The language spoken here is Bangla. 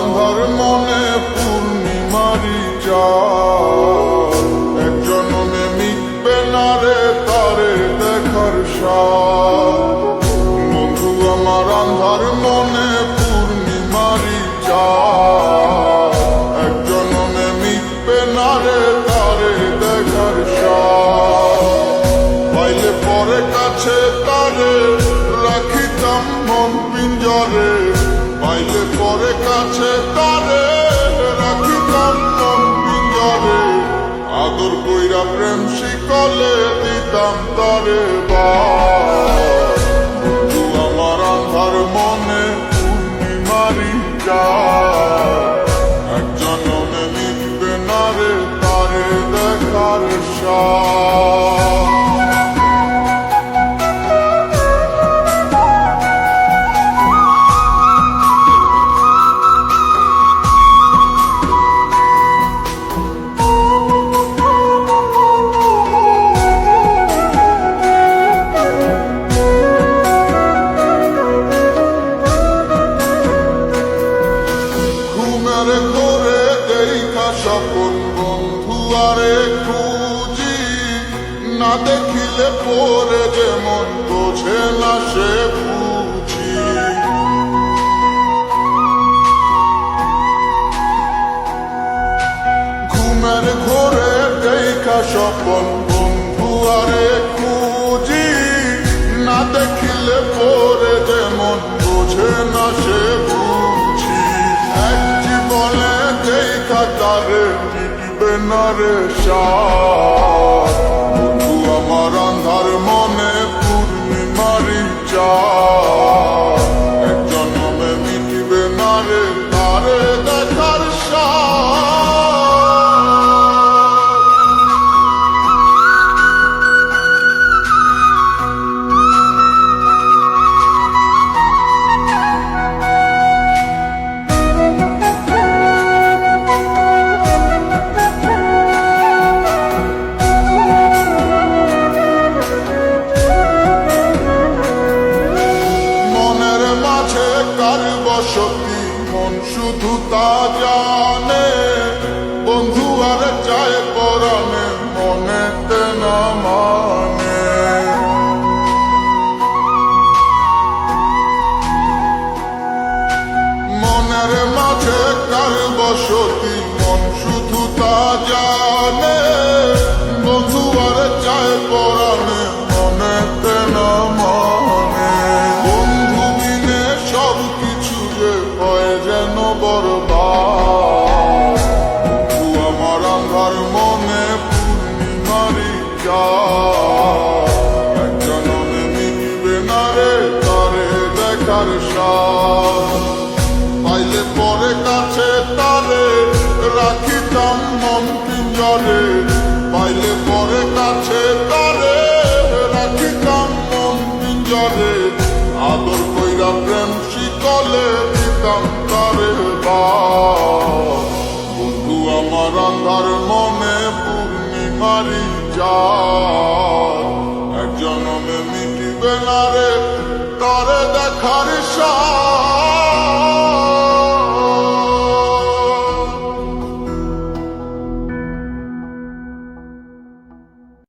আন্ধার মনে পূর্ণিমারি চাঁদ, এক জনমে মিটবে না রে তারে দেখার স্বাদ। বন্ধু আমার আন্ধার মনে পূর্ণিমারি চাঁদ, এক জনমে মিটবে না রে তারে দেখার স্বাদ। পাইলে পরে কাছে তারে রাখিতাম মন পিঞ্জরে, পাইলে পরে কাছে তারে রাখিতাম মন পিঞ্জরে। আদর কইরা প্রেম শিকলে দিতাম তারে বাস। বন্ধু আমার আন্ধার মনে পূর্ণিমারি চাঁদ, এক জনমে মিটবে না রে তারে দেখার স্বাদ। ঘরে দেখা স্বপন বন্ধু আরে খুঁজি, না দেখিলে পরে যেমন বোঝে না সে বুঝি। ঘুমের ঘরে দেখা স্বপন বন্ধু আরে খুঁজি, না দেখিলে পরে যেমন বোঝে না সে বুঝি। এক জীবনে দেখা তারে মিটবে না রে স্বাদ। বন্ধু আমার আন্ধার মনে পূর্ণিমারি চাঁদ, এক জনমে মিটবে না রে তারে দেখার স্বাদ। কার বসতি মন শুধু তা জানে, বন্ধু আর চায় পরাণে মনেতে না মানে। মনের মাঝে কার বসতি মন শুধু তা জানে, বন্ধু আর চায় পরাণে মনেতে না মানে। বন্ধু বিনে সব কিছু যে হয় যেন বরবাদ। বন্ধু আমার আন্ধার মনে পূর্ণিমারি চাঁদ, এক জনমে মিটবে না রে তারে দেখার স্বাদ। পাইলে পরে কাছে তারে রাখিতাম মন পিঞ্জরে, পাইলে পরে কাছে তারে রাখিতাম মন পিঞ্জরে। আদর কইরা প্রেম শিকলে দিতাম তারে বাস। বন্ধু আমার আন্ধার মনে পূর্ণিমারি চাঁদ, এক জনমে মিটবে না রে তারে দেখার স্বাদ।